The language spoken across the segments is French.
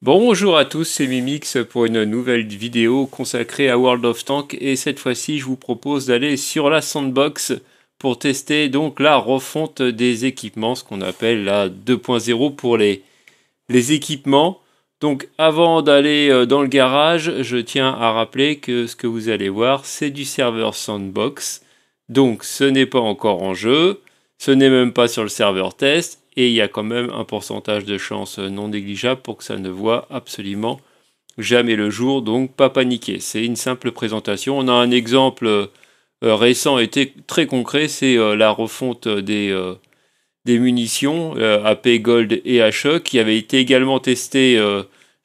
Bonjour à tous, c'est Mimix pour une nouvelle vidéo consacrée à World of Tanks et cette fois-ci je vous propose d'aller sur la sandbox pour tester donc la refonte des équipements, ce qu'on appelle la 2.0 pour les équipements. Donc avant d'aller dans le garage, je tiens à rappeler que ce que vous allez voir c'est du serveur sandbox, donc ce n'est pas encore en jeu, ce n'est même pas sur le serveur test. Et il y a quand même un pourcentage de chance non négligeable pour que ça ne voit absolument jamais le jour, donc pas paniquer. C'est une simple présentation. On a un exemple récent et très concret, c'est la refonte des munitions AP Gold et HE qui avait été également testé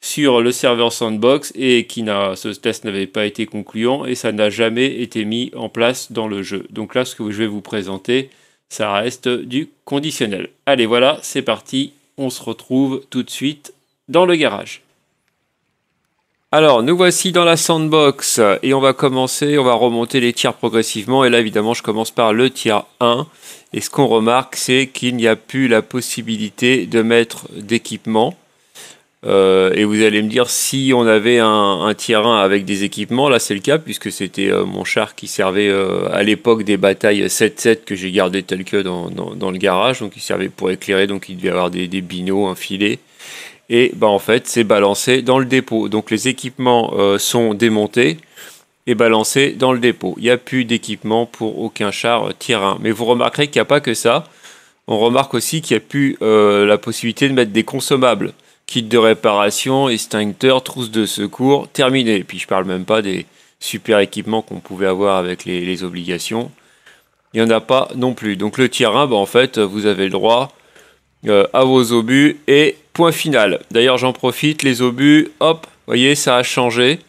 sur le serveur Sandbox et ce test n'avait pas été concluant et ça n'a jamais été mis en place dans le jeu. Donc là, ce que je vais vous présenter, ça reste du conditionnel. Allez, voilà, c'est parti. On se retrouve tout de suite dans le garage. Alors, nous voici dans la sandbox et on va remonter les tiers progressivement. Et là, évidemment, je commence par le tier 1. Et ce qu'on remarque, c'est qu'il n'y a plus la possibilité de mettre d'équipement. Et vous allez me dire si on avait un tier 1 avec des équipements, là c'est le cas puisque c'était mon char qui servait à l'époque des batailles 7-7 que j'ai gardé tel que dans le garage, donc il servait pour éclairer, donc il devait avoir des binots, un filet, et bah en fait c'est balancé dans le dépôt, donc les équipements sont démontés et balancés dans le dépôt. Il n'y a plus d'équipement pour aucun char tier 1, mais vous remarquerez qu'il n'y a pas que ça, on remarque aussi qu'il n'y a plus la possibilité de mettre des consommables. Kit de réparation, extincteur, trousse de secours, terminé. Et puis je parle même pas des super équipements qu'on pouvait avoir avec les obligations. Il n'y en a pas non plus. Donc le tier 1, bah en fait, vous avez le droit à vos obus et point final. D'ailleurs, j'en profite, les obus, hop, vous voyez, ça a changé.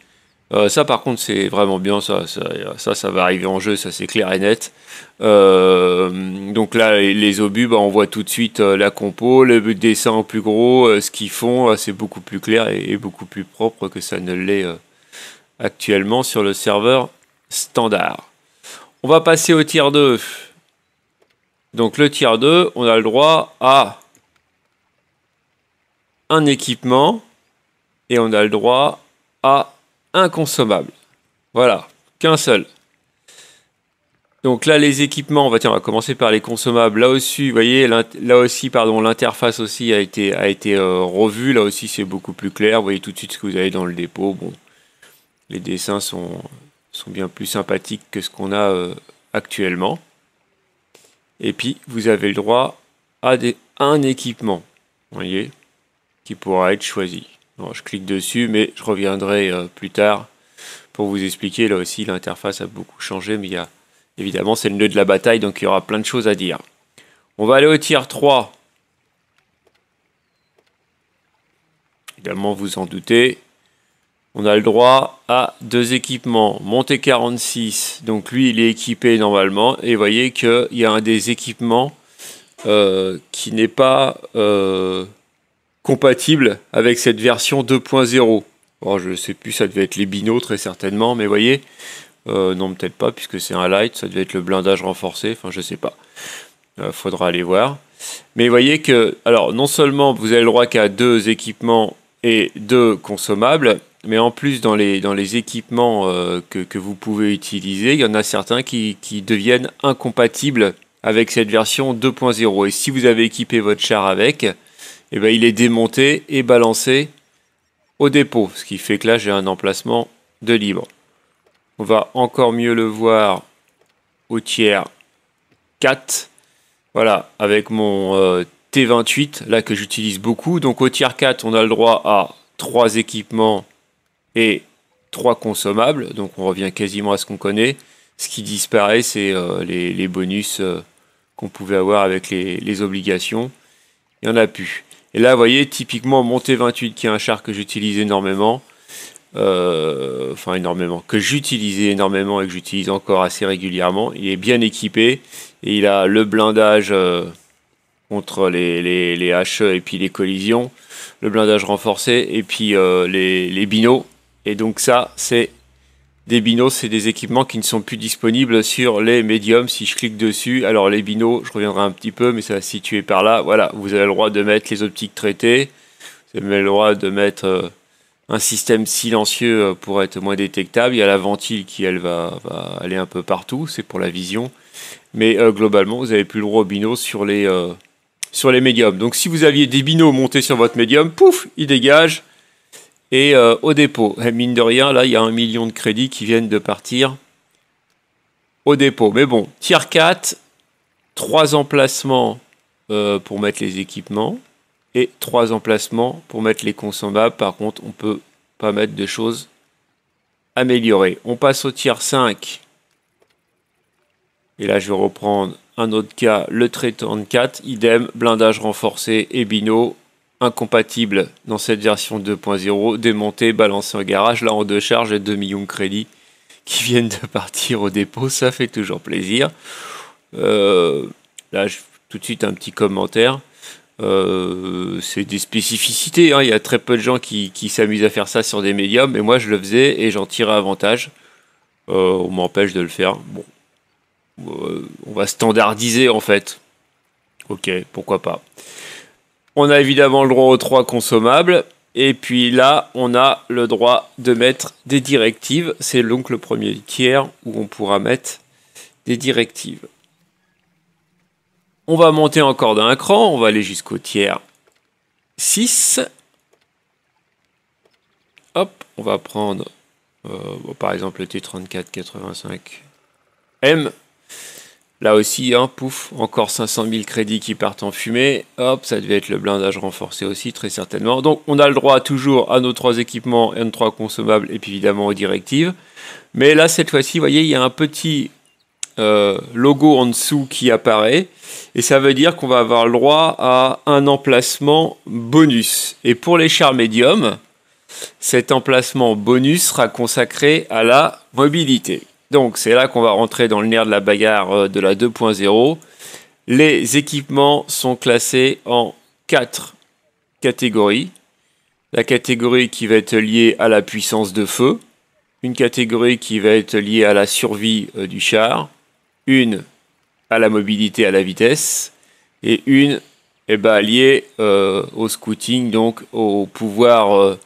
Ça par contre c'est vraiment bien, ça va arriver en jeu, ça c'est clair et net. Donc là les obus, bah, on voit tout de suite la compo, le dessin en plus gros, ce qu'ils font, c'est beaucoup plus clair et beaucoup plus propre que ça ne l'est actuellement sur le serveur standard. On va passer au tier 2. Donc le tier 2, on a le droit à un équipement et on a le droit à inconsommable. Voilà, qu'un seul. Donc là, les équipements, on va commencer par les consommables. Là aussi, vous voyez, l'interface aussi a été revue. Là aussi, c'est beaucoup plus clair. Vous voyez tout de suite ce que vous avez dans le dépôt. Bon, les dessins sont bien plus sympathiques que ce qu'on a actuellement. Et puis, vous avez le droit à un équipement, vous voyez, qui pourra être choisi. Bon, je clique dessus, mais je reviendrai plus tard pour vous expliquer. Là aussi, l'interface a beaucoup changé, mais évidemment, c'est le nœud de la bataille, donc il y aura plein de choses à dire. On va aller au tier 3. Évidemment, vous en doutez. On a le droit à 2 équipements. Monté 46, donc lui, il est équipé normalement. Et vous voyez qu'il y a un des équipements qui n'est pas compatible avec cette version 2.0. Bon, je ne sais plus, ça devait être les binos très certainement, mais vous voyez, non peut-être pas puisque c'est un light, ça devait être le blindage renforcé, enfin je sais pas, faudra aller voir. Mais vous voyez que, alors non seulement vous avez le droit qu'à 2 équipements et 2 consommables, mais en plus dans les équipements que vous pouvez utiliser, il y en a certains qui deviennent incompatibles avec cette version 2.0. Et si vous avez équipé votre char avec, et ben, il est démonté et balancé au dépôt, ce qui fait que là j'ai un emplacement de libre. On va encore mieux le voir au tiers 4, voilà, avec mon T28 là que j'utilise beaucoup. Donc au tiers 4 on a le droit à 3 équipements et 3 consommables, donc on revient quasiment à ce qu'on connaît. Ce qui disparaît, c'est les bonus qu'on pouvait avoir avec les obligations. Il n'y en a plus. Et là, vous voyez, typiquement, mon T28, qui est un char que j'utilise énormément, que j'utilisais énormément et que j'utilise encore assez régulièrement, il est bien équipé et il a le blindage contre les HE et puis les collisions, le blindage renforcé et puis les binos. Et donc ça, c'est des binos, c'est des équipements qui ne sont plus disponibles sur les médiums. Si je clique dessus, alors les binos, je reviendrai un petit peu, mais ça va se situer par là. Voilà, vous avez le droit de mettre les optiques traitées, Vous avez le droit de mettre un système silencieux pour être moins détectable. Il y a la ventile qui, elle, va aller un peu partout. C'est pour la vision. Mais globalement, vous n'avez plus le droit au bino sur les médiums. Donc si vous aviez des binos montés sur votre médium, pouf, ils dégagent. Et au dépôt, mine de rien, là, il y a 1 million de crédits qui viennent de partir au dépôt. Mais bon, tier 4, 3 emplacements pour mettre les équipements et 3 emplacements pour mettre les consommables. Par contre, on ne peut pas mettre de choses améliorées. On passe au tier 5. Et là, je vais reprendre un autre cas, le trait 34, idem, blindage renforcé et bino, incompatible dans cette version 2.0, démonté, balancé en garage. Là, en 2 charges, et 2 millions de crédits qui viennent de partir au dépôt, ça fait toujours plaisir. Là, tout de suite, un petit commentaire. C'est des spécificités, hein. Il y a très peu de gens qui s'amusent à faire ça sur des médiums, mais moi, je le faisais et j'en tirais avantage. On m'empêche de le faire. Bon. On va standardiser en fait. Ok, pourquoi pas. On a évidemment le droit aux 3 consommables. Et puis là, on a le droit de mettre des directives. C'est donc le premier tiers où on pourra mettre des directives. On va monter encore d'un cran. On va aller jusqu'au tiers 6. Hop, on va prendre par exemple le T3485M. Là aussi, hein, pouf, encore 500 000 crédits qui partent en fumée. Hop, ça devait être le blindage renforcé aussi, très certainement. Donc, on a le droit toujours à nos 3 équipements et nos 3 consommables, et puis évidemment aux directives. Mais là, cette fois-ci, vous voyez, il y a un petit logo en dessous qui apparaît. Et ça veut dire qu'on va avoir le droit à un emplacement bonus. Et pour les chars médiums, cet emplacement bonus sera consacré à la mobilité. Donc, c'est là qu'on va rentrer dans le nerf de la bagarre de la 2.0. Les équipements sont classés en 4 catégories. La catégorie qui va être liée à la puissance de feu, une catégorie qui va être liée à la survie du char, une à la mobilité, à la vitesse, et une liée au scouting, donc au pouvoir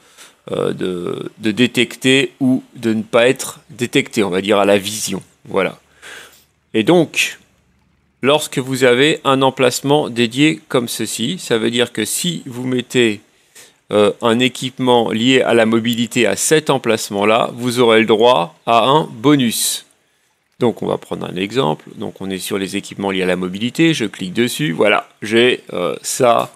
de détecter ou de ne pas être détecté, on va dire à la vision. Voilà. Et donc, lorsque vous avez un emplacement dédié comme ceci, ça veut dire que si vous mettez un équipement lié à la mobilité à cet emplacement-là, vous aurez le droit à un bonus. Donc on va prendre un exemple. Donc on est sur les équipements liés à la mobilité, je clique dessus, voilà, j'ai ça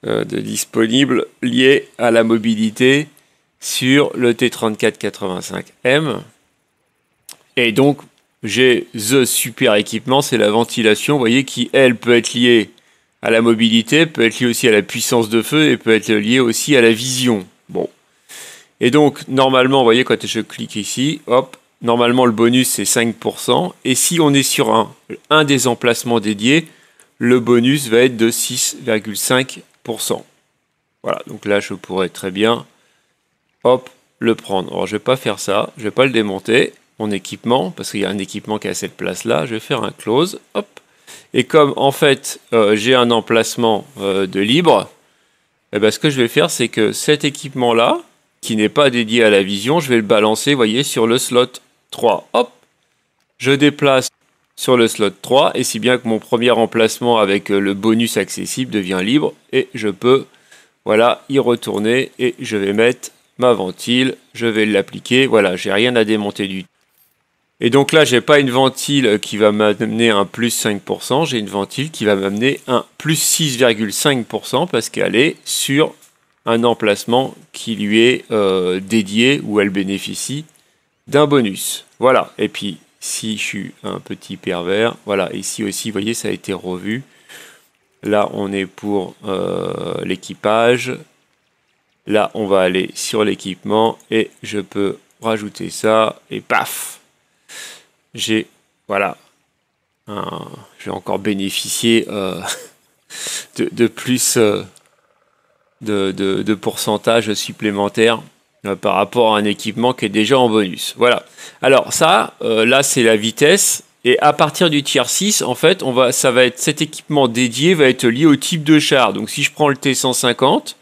de disponible lié à la mobilité sur le T3485M. Et donc j'ai The Super équipement, c'est la ventilation, vous voyez, qui elle peut être liée à la mobilité, peut être liée aussi à la puissance de feu et peut être liée aussi à la vision. Bon. Et donc normalement, vous voyez, quand je clique ici, hop, normalement le bonus c'est 5%. Et si on est sur un des emplacements dédiés, le bonus va être de 6,5%. Voilà, donc là je pourrais très bien, hop, le prendre. Alors je ne vais pas faire ça, je ne vais pas le démonter, mon équipement, parce qu'il y a un équipement qui est à cette place-là. Je vais faire un close, hop. Et comme en fait j'ai un emplacement de libre, eh ben, ce que je vais faire c'est que cet équipement-là, qui n'est pas dédié à la vision, je vais le balancer, vous voyez, sur le slot 3. Hop, je déplace sur le slot 3, et si bien que mon premier emplacement avec le bonus accessible devient libre, et je peux, voilà, y retourner, et je vais mettre ma ventile, je vais l'appliquer, voilà, j'ai rien à démonter du tout. Et donc là, j'ai pas une ventile qui va m'amener un plus 5%, j'ai une ventile qui va m'amener un plus 6,5% parce qu'elle est sur un emplacement qui lui est dédié, où elle bénéficie d'un bonus. Voilà, et puis si je suis un petit pervers, voilà, ici aussi, vous voyez, ça a été revu. Là, on est pour l'équipage. Là, on va aller sur l'équipement et je peux rajouter ça et paf, j'ai, voilà, je vais encore bénéficier de plus de pourcentage supplémentaire par rapport à un équipement qui est déjà en bonus. Voilà. Alors ça, là c'est la vitesse. Et à partir du tier 6, en fait, ça va être cet équipement dédié va être lié au type de char. Donc si je prends le T150,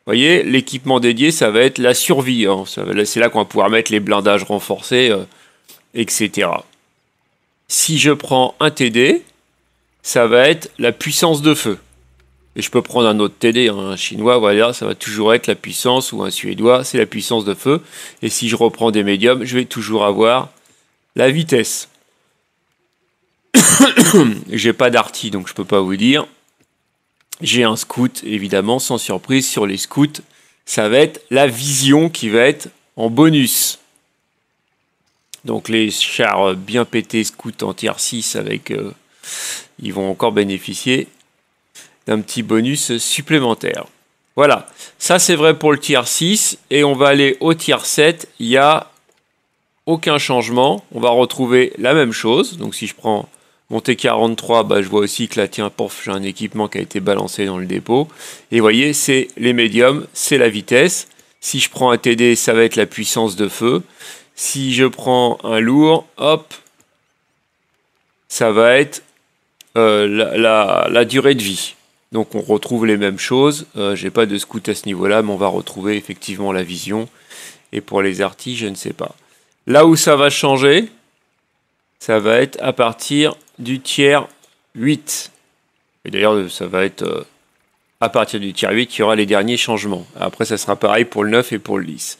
voyez, l'équipement dédié, ça va être la survie. Hein. C'est là qu'on va pouvoir mettre les blindages renforcés, etc. Si je prends un TD, ça va être la puissance de feu. Et je peux prendre un autre TD, hein, un chinois, voilà, ça va toujours être la puissance, ou un suédois, c'est la puissance de feu. Et si je reprends des médiums, je vais toujours avoir la vitesse. J'ai pas d'arty, donc je peux pas vous dire. J'ai un scout, évidemment, sans surprise, sur les scouts, ça va être la vision qui va être en bonus. Donc les chars bien pétés scouts en tier 6 avec... ils vont encore bénéficier d'un petit bonus supplémentaire. Voilà, ça c'est vrai pour le tier 6, et on va aller au tier 7, il n'y a aucun changement, on va retrouver la même chose. Donc si je prends mon T43, bah, je vois aussi que là, tiens, pof, j'ai un équipement qui a été balancé dans le dépôt. Et vous voyez, c'est les médiums, c'est la vitesse. Si je prends un TD, ça va être la puissance de feu. Si je prends un lourd, hop, ça va être la durée de vie. Donc on retrouve les mêmes choses. J'ai pas de scout à ce niveau-là, mais on va retrouver effectivement la vision. Et pour les artis, je ne sais pas. Là où ça va changer, ça va être à partir du tiers 8. Et d'ailleurs, ça va être à partir du tiers 8 qu'il y aura les derniers changements. Après, ça sera pareil pour le 9 et pour le 10.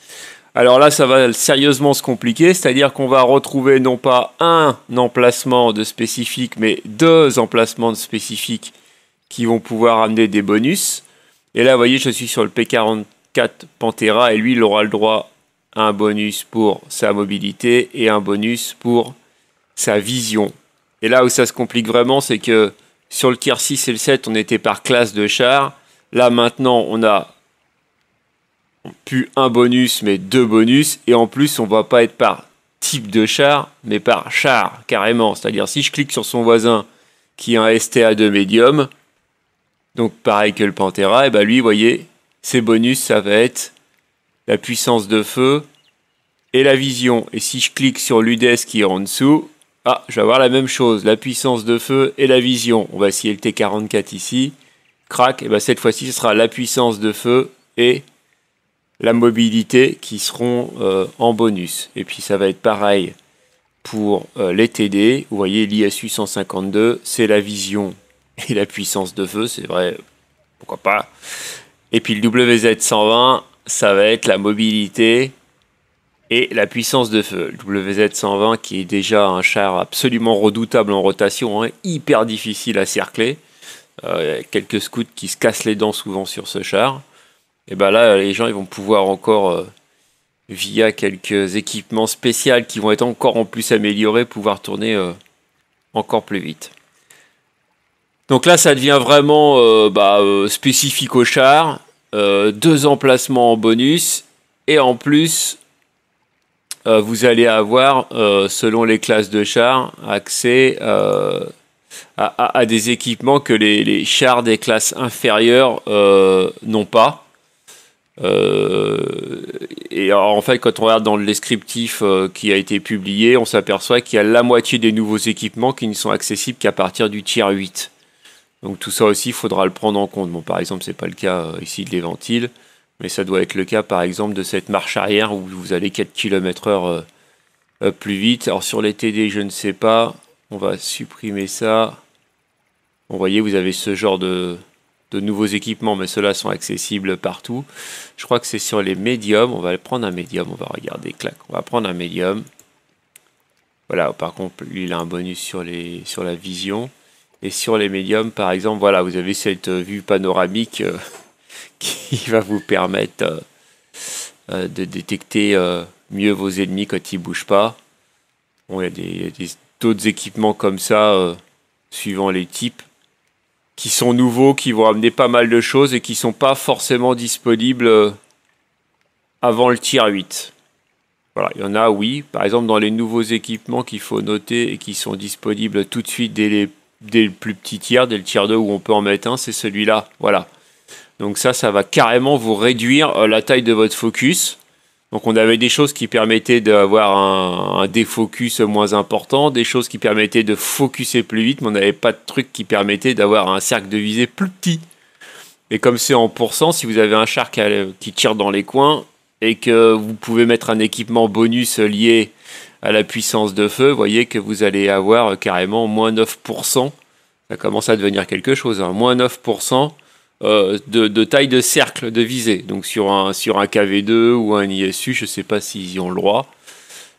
Alors là, ça va sérieusement se compliquer, c'est-à-dire qu'on va retrouver non pas un emplacement de spécifique, mais deux emplacements de spécifiques qui vont pouvoir amener des bonus. Et là, vous voyez, je suis sur le P44 Pantera, et lui, il aura le droit à un bonus pour sa mobilité et un bonus pour sa vision. Et là où ça se complique vraiment, c'est que sur le tier 6 et le 7, on était par classe de char. Là, maintenant, on a plus un bonus, mais deux bonus. Et en plus, on va pas être par type de char, mais par char, carrément. C'est-à-dire, si je clique sur son voisin qui a un STA2 médium, donc pareil que le Pantera, et ben lui, vous voyez, ses bonus, ça va être la puissance de feu et la vision. Et si je clique sur l'UDES qui est en dessous, ah, je vais avoir la même chose, la puissance de feu et la vision. On va essayer le T44 ici. Crac, et ben cette fois-ci, ce sera la puissance de feu et la mobilité qui seront en bonus. Et puis ça va être pareil pour les TD. Vous voyez, l'ISU 152, c'est la vision et la puissance de feu, c'est vrai, pourquoi pas. Et puis le WZ 120, ça va être la mobilité et la puissance de feu. Le WZ 120 qui est déjà un char absolument redoutable en rotation, hein, hyper difficile à cercler. Il y a quelques scouts qui se cassent les dents souvent sur ce char. Et ben là, les gens ils vont pouvoir encore, via quelques équipements spéciaux qui vont être encore en plus améliorés, pouvoir tourner encore plus vite. Donc là, ça devient vraiment spécifique au char. Deux emplacements en bonus. Et en plus, vous allez avoir, selon les classes de chars, accès à des équipements que les chars des classes inférieures n'ont pas. Et alors, en fait, quand on regarde dans le descriptif qui a été publié, on s'aperçoit qu'il y a la moitié des nouveaux équipements qui ne sont accessibles qu'à partir du tier 8. Donc tout ça aussi, il faudra le prendre en compte. Bon, par exemple, c'est pas le cas ici de l'éventile, mais ça doit être le cas, par exemple, de cette marche arrière où vous allez 4 km/h plus vite. Alors sur les TD, je ne sais pas. On va supprimer ça. Bon, vous voyez, vous avez ce genre de nouveaux équipements, mais ceux-là sont accessibles partout. Je crois que c'est sur les médiums. On va prendre un médium, on va regarder, clac. On va prendre un médium. Voilà, par contre, lui, il a un bonus sur la vision. Et sur les médiums, par exemple, voilà, vous avez cette vue panoramique qui va vous permettre de détecter mieux vos ennemis quand ils ne bougent pas. Bon, il y a d'autres équipements comme ça, suivant les types, qui sont nouveaux, qui vont amener pas mal de choses et qui ne sont pas forcément disponibles avant le tier 8. Voilà, il y en a, oui. Par exemple, dans les nouveaux équipements qu'il faut noter et qui sont disponibles tout de suite dès le plus petit tiers, dès le tier 2 où on peut en mettre un, c'est celui-là. Voilà. Donc ça va carrément vous réduire la taille de votre focus. Donc on avait des choses qui permettaient d'avoir un défocus moins important, des choses qui permettaient de focuser plus vite, mais on n'avait pas de trucs qui permettaient d'avoir un cercle de visée plus petit. Et comme c'est en pourcent, si vous avez un char qui tire dans les coins et que vous pouvez mettre un équipement bonus lié à la puissance de feu, vous voyez que vous allez avoir carrément moins 9%. Ça commence à devenir quelque chose, hein. Moins 9% de taille de cercle de visée. Donc sur un KV2 ou un ISU, je ne sais pas s'ils y ont le droit.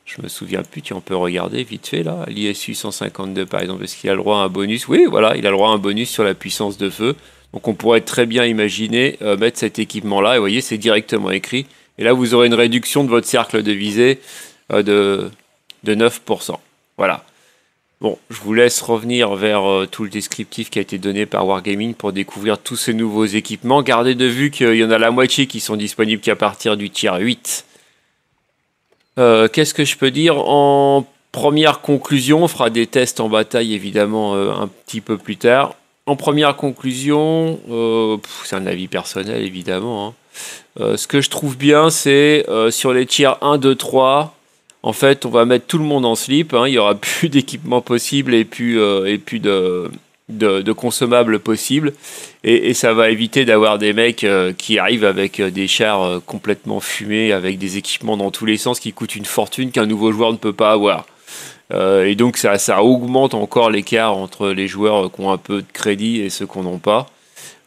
Je me souviens plus, on peut regarder vite fait là. L'ISU 152 par exemple, est-ce qu'il a le droit à un bonus? Oui, voilà, il a le droit à un bonus sur la puissance de feu. Donc on pourrait très bien imaginer mettre cet équipement là. Et vous voyez, c'est directement écrit. Et là, vous aurez une réduction de votre cercle de visée de 9%. Voilà. Bon, je vous laisse revenir vers tout le descriptif qui a été donné par Wargaming pour découvrir tous ces nouveaux équipements. Gardez de vue qu'il y en a la moitié qui sont disponibles qu'à partir du tier 8. Qu'est-ce que je peux dire? En première conclusion, on fera des tests en bataille évidemment un petit peu plus tard. En première conclusion, c'est un avis personnel évidemment, hein. Ce que je trouve bien, c'est sur les tiers 1, 2, 3, en fait, on va mettre tout le monde en slip, hein. Il n'y aura plus d'équipement possible et plus de consommables possibles. Et ça va éviter d'avoir des mecs qui arrivent avec des chars complètement fumés, avec des équipements dans tous les sens qui coûtent une fortune qu'un nouveau joueur ne peut pas avoir. Et donc ça augmente encore l'écart entre les joueurs qui ont un peu de crédit et ceux qui n'en ont pas,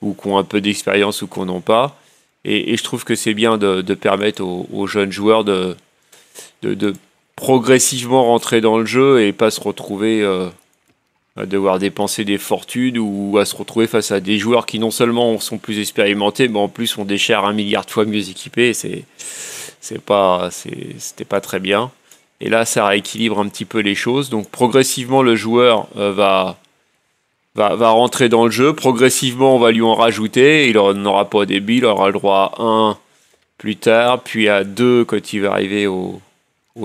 ou qui ont un peu d'expérience ou qui n'en ont pas. Et je trouve que c'est bien de permettre aux jeunes joueurs de progressivement rentrer dans le jeu et pas se retrouver à devoir dépenser des fortunes ou à se retrouver face à des joueurs qui non seulement sont plus expérimentés, mais en plus ont des chars 1 milliard de fois mieux équipés. C'était pas très bien. Et là, ça rééquilibre un petit peu les choses. Donc progressivement, le joueur va rentrer dans le jeu. Progressivement, on va lui en rajouter. Il n'en aura pas au début. Il aura le droit à 1 plus tard, puis à 2 quand il va arriver au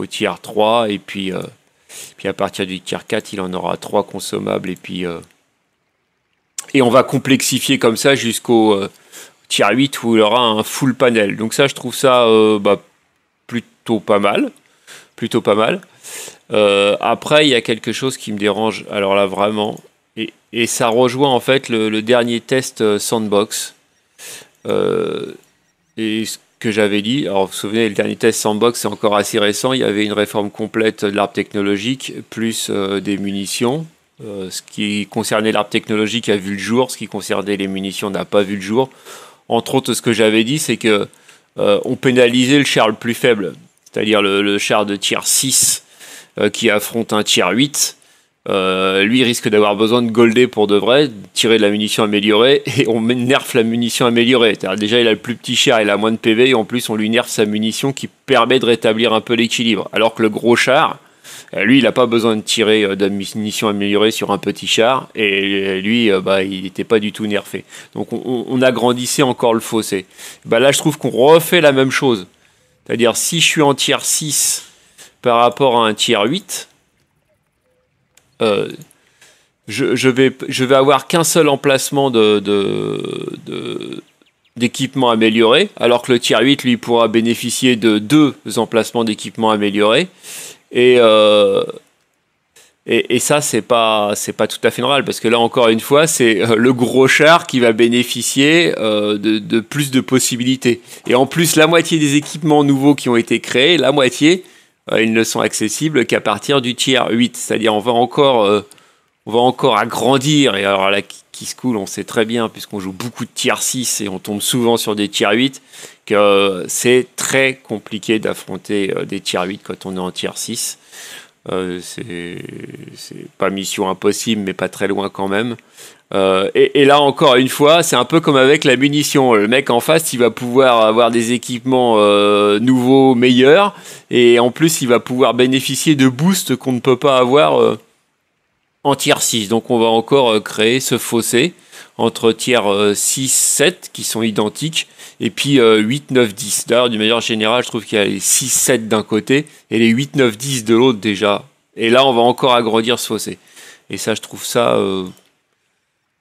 tier 3. Et puis à partir du tier 4, il en aura 3 consommables. Et on va complexifier comme ça jusqu'au tier 8 où il aura un full panel. Donc ça, je trouve ça plutôt pas mal. Après, il y a quelque chose qui me dérange. Alors là, vraiment. Et ça rejoint en fait le dernier test Sandbox. Et ce que j'avais dit, alors vous vous souvenez, le dernier test Sandbox, c'est encore assez récent. Il y avait une réforme complète de l'arbre technologique, plus des munitions. Ce qui concernait l'arbre technologique a vu le jour. Ce qui concernait les munitions n'a pas vu le jour. Entre autres, ce que j'avais dit, c'est que on pénalisait le char le plus faible. C'est-à-dire le char de tier 6 qui affronte un tier 8. Lui risque d'avoir besoin de golder pour de vrai, tirer de la munition améliorée, et on nerf la munition améliorée. Déjà, il a le plus petit char, il a moins de PV, et en plus, on lui nerf sa munition qui permet de rétablir un peu l'équilibre. Alors que le gros char, lui, il n'a pas besoin de tirer de la munition améliorée sur un petit char, et lui, il n'était pas du tout nerfé. Donc, on agrandissait encore le fossé. Là, je trouve qu'on refait la même chose. C'est-à-dire, si je suis en tier 6 par rapport à un tier 8, je vais avoir qu'un seul emplacement d'équipement amélioré, alors que le tier 8, lui, pourra bénéficier de 2 emplacements d'équipement amélioré. Et ça, c'est pas tout à fait normal, parce que là, encore une fois, c'est le gros char qui va bénéficier de plus de possibilités. Et en plus, la moitié des équipements nouveaux qui ont été créés, la moitié, ils ne sont accessibles qu'à partir du tier 8. C'est-à-dire, on va encore agrandir. Et alors là, qui se coule, on sait très bien, puisqu'on joue beaucoup de tier 6 et on tombe souvent sur des tier 8, que c'est très compliqué d'affronter des tier 8 quand on est en tier 6. C'est pas mission impossible, mais pas très loin quand même. Et là, encore une fois, c'est un peu comme avec la munition. Le mec en face, il va pouvoir avoir des équipements nouveaux, meilleurs, et en plus, il va pouvoir bénéficier de boosts qu'on ne peut pas avoir en tier 6. Donc, on va encore créer ce fossé entre tier 6, 7, qui sont identiques, et puis 8, 9, 10. D'ailleurs, d'une manière générale, je trouve qu'il y a les 6, 7 d'un côté, et les 8, 9, 10 de l'autre déjà. Et là, on va encore agrandir ce fossé. Et ça, je trouve ça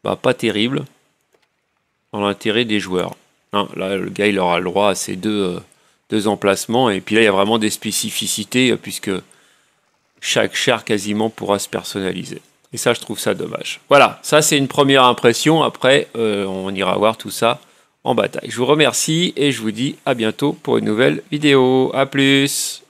pas terrible dans l'intérêt des joueurs. Hein, là, le gars, il aura le droit à ces deux emplacements. Et puis là, il y a vraiment des spécificités, puisque chaque char quasiment pourra se personnaliser. Et ça, je trouve ça dommage. Voilà, ça c'est une première impression. Après, on ira voir tout ça en bataille. Je vous remercie et je vous dis à bientôt pour une nouvelle vidéo. A plus!